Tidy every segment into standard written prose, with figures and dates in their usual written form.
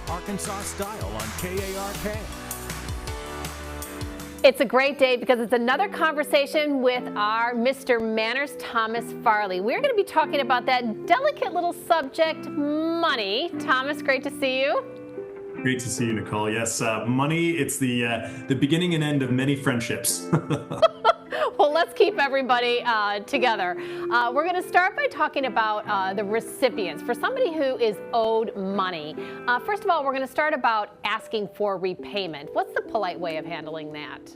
Arkansas Style on KARK. It's a great day because it's another conversation with our Mr. Manners Thomas Farley. We're going to be talking about that delicate little subject, money. Thomas, great to see you. Great to see you, Nicole. Yes, money, it's the beginning and end of many friendships. Well, let's keep everybody together. We're going to start by talking about the recipients. For somebody who is owed money, first of all, we're going to start about asking for repayment. What's the polite way of handling that?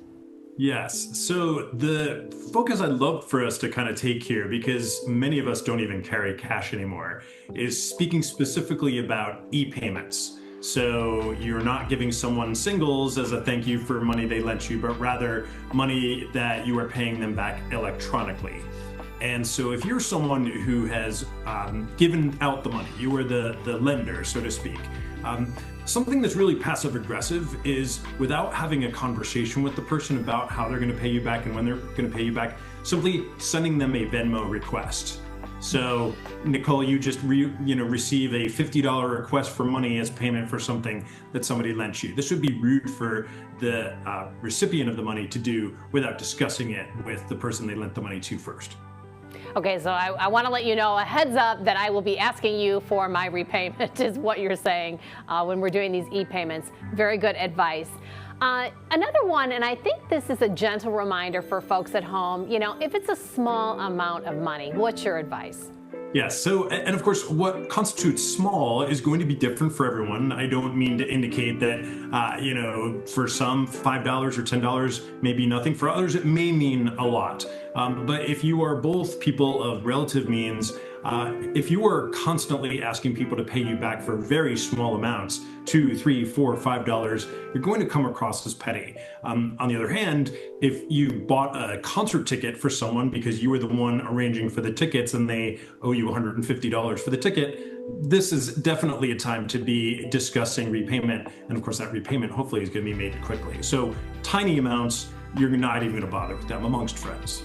Yes, so the focus I'd love for us to kind of take here, because many of us don't even carry cash anymore, is speaking specifically about e-payments. So you're not giving someone singles as a thank you for money they lent you, but rather money that you are paying them back electronically. And so if you're someone who has given out the money, you are the lender, so to speak, something that's really passive aggressive is, without having a conversation with the person about how they're going to pay you back and when they're going to pay you back, simply sending them a Venmo request. So, Nicole, you just receive a $50 request for money as payment for something that somebody lent you. This would be rude for the recipient of the money to do without discussing it with the person they lent the money to first. Okay, so I want to let you know, a heads up, that I will be asking you for my repayment is what you're saying when we're doing these e-payments. Very good advice. Another one, and I think this is a gentle reminder for folks at home, if it's a small amount of money, what's your advice? Yes. So, and of course, what constitutes small is going to be different for everyone. I don't mean to indicate that, for some, $5 or $10 may be nothing. For others, it may mean a lot. But if you are both people of relative means, if you are constantly asking people to pay you back for very small amounts, $2, $3, $4, $5, you're going to come across as petty. On the other hand, if you bought a concert ticket for someone because you were the one arranging for the tickets and they owe you $150 for the ticket, this is definitely a time to be discussing repayment. And of course, that repayment hopefully is going to be made quickly. So tiny amounts, you're not even going to bother with them amongst friends.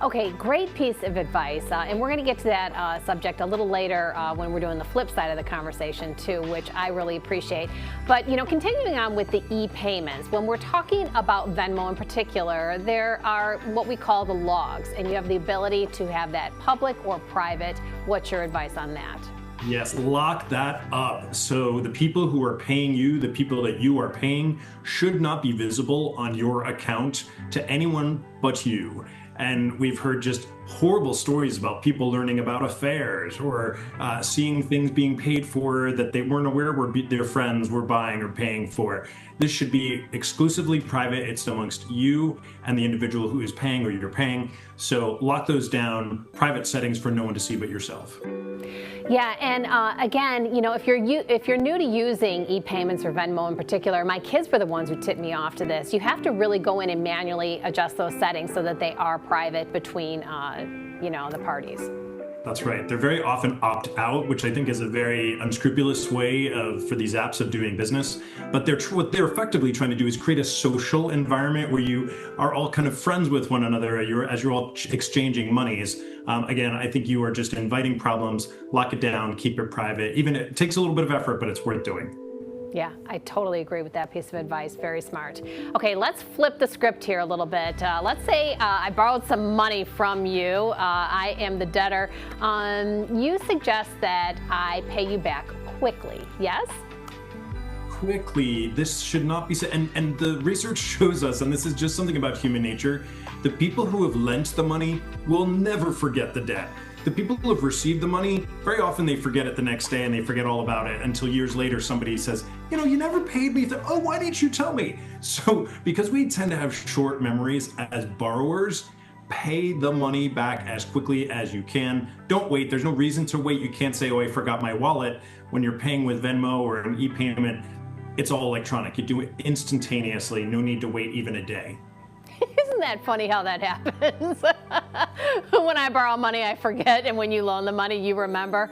Okay, great piece of advice, and we're going to get to that subject a little later when we're doing the flip side of the conversation too, which I really appreciate. But continuing on with the e-payments, when we're talking about Venmo in particular, there are what we call the logs, and you have the ability to have that public or private. What's your advice on that? Yes, lock that up. So the people who are paying you, the people that you are paying, should not be visible on your account to anyone but you. And we've heard just horrible stories about people learning about affairs or seeing things being paid for that they weren't aware their friends were buying or paying for. This should be exclusively private. It's amongst you and the individual who is paying or you're paying. So lock those down, private settings for no one to see but yourself. Yeah, and again, if you're new to using e-payments or Venmo in particular, my kids were the ones who tipped me off to this. You have to really go in and manually adjust those settings so that they are private between, the parties. That's right. They're very often opt out, which I think is a very unscrupulous way for these apps of doing business. But what they're effectively trying to do is create a social environment where you are all kind of friends with one another as you're all exchanging monies. Again, I think you are just inviting problems. Lock it down, keep it private. Even it takes a little bit of effort, but it's worth doing. Yeah, I totally agree with that piece of advice. Very smart. Okay, let's flip the script here a little bit. Let's say I borrowed some money from you. I am the debtor. You suggest that I pay you back quickly, yes? Quickly, this should not be said. And the research shows us, and this is just something about human nature, the people who have lent the money will never forget the debt. The people who have received the money, very often they forget it the next day and they forget all about it until years later somebody says, you never paid me. Oh, why didn't you tell me? So because we tend to have short memories as borrowers, pay the money back as quickly as you can. Don't wait. There's no reason to wait. You can't say, oh, I forgot my wallet. When you're paying with Venmo or an e-payment, it's all electronic. You do it instantaneously. No need to wait even a day. Isn't that funny how that happens? When I borrow money, I forget, and when you loan the money, you remember.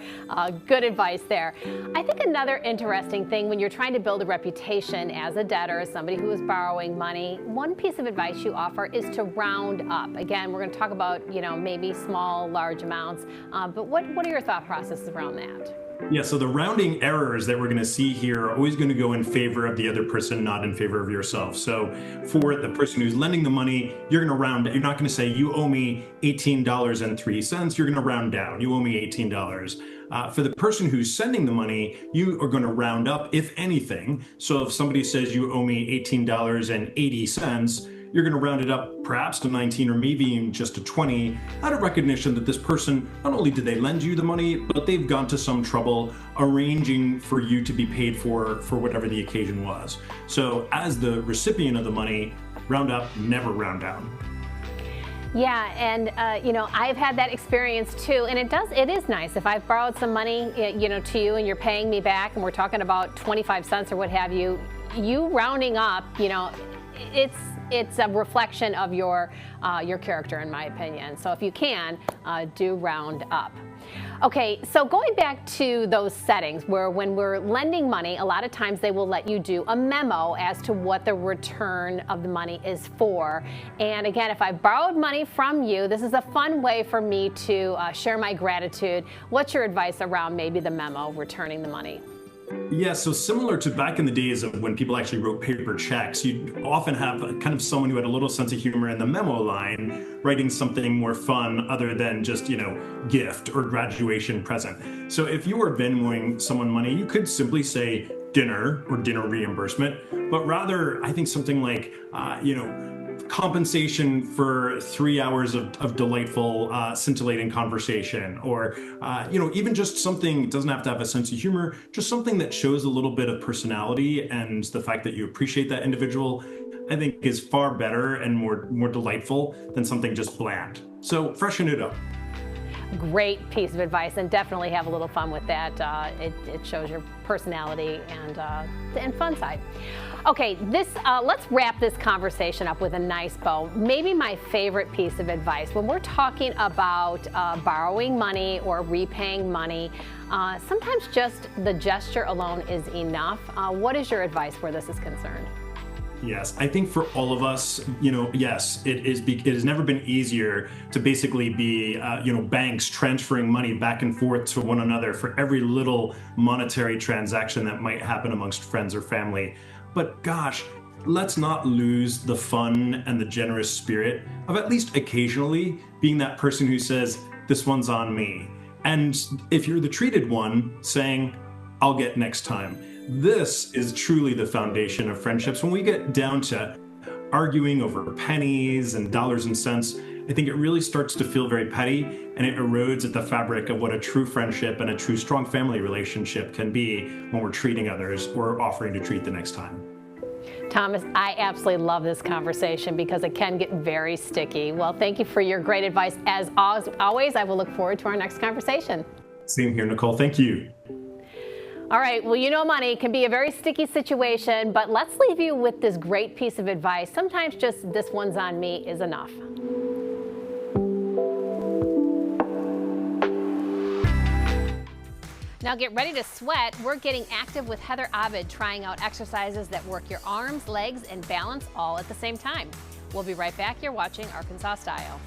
Good advice there. I think another interesting thing when you're trying to build a reputation as a debtor, as somebody who is borrowing money, one piece of advice you offer is to round up. Again, we're going to talk about, maybe small, large amounts, but what are your thought processes around that? Yeah, so the rounding errors that we're going to see here are always going to go in favor of the other person, not in favor of yourself. So for the person who's lending the money, you're going to round, you're not going to say, you owe me $18.03. You're going to round down. You owe me $18. For the person who's sending the money, you are going to round up, if anything. So if somebody says you owe me $18.80, you're going to round it up perhaps to 19 or maybe even just to 20 out of recognition that this person, not only did they lend you the money, but they've gone to some trouble arranging for you to be paid for whatever the occasion was. So as the recipient of the money, round up, never round down. Yeah, and I've had that experience too, and it is nice if I've borrowed some money, to you, and you're paying me back, and we're talking about 25 cents or what have you. You rounding up, it's a reflection of your character, in my opinion. So if you can, do round up. Okay, so going back to those settings where when we're lending money, a lot of times they will let you do a memo as to what the return of the money is for. And again, if I borrowed money from you, this is a fun way for me to share my gratitude. What's your advice around maybe the memo, returning the money? Yeah, so similar to back in the days of when people actually wrote paper checks, you'd often have kind of someone who had a little sense of humor in the memo line, writing something more fun other than just, gift or graduation present. So if you were Venmoing someone money, you could simply say dinner or dinner reimbursement, but rather I think something like, compensation for 3 hours of delightful, scintillating conversation, or, even just something, it doesn't have to have a sense of humor, just something that shows a little bit of personality and the fact that you appreciate that individual, I think is far better and more delightful than something just bland. So freshen it up. Great piece of advice, and definitely have a little fun with that. It shows your personality and fun side. Okay, let's wrap this conversation up with a nice bow. Maybe my favorite piece of advice when we're talking about borrowing money or repaying money. Sometimes just the gesture alone is enough. What is your advice where this is concerned? Yes, I think for all of us, yes, it has never been easier to basically be, banks transferring money back and forth to one another for every little monetary transaction that might happen amongst friends or family. But gosh, let's not lose the fun and the generous spirit of at least occasionally being that person who says, this one's on me. And if you're the treated one, saying, I'll get next time. This is truly the foundation of friendships. When we get down to arguing over pennies and dollars and cents, I think it really starts to feel very petty, and it erodes at the fabric of what a true friendship and a true strong family relationship can be when we're treating others or offering to treat the next time. Thomas, I absolutely love this conversation because it can get very sticky. Well, thank you for your great advice. As always, I will look forward to our next conversation. Same here, Nicole. Thank you. All right, well, money can be a very sticky situation, but let's leave you with this great piece of advice. Sometimes just this one's on me is enough. Now get ready to sweat. We're getting active with Heather Abid, trying out exercises that work your arms, legs, and balance all at the same time. We'll be right back. You're watching Arkansas Style.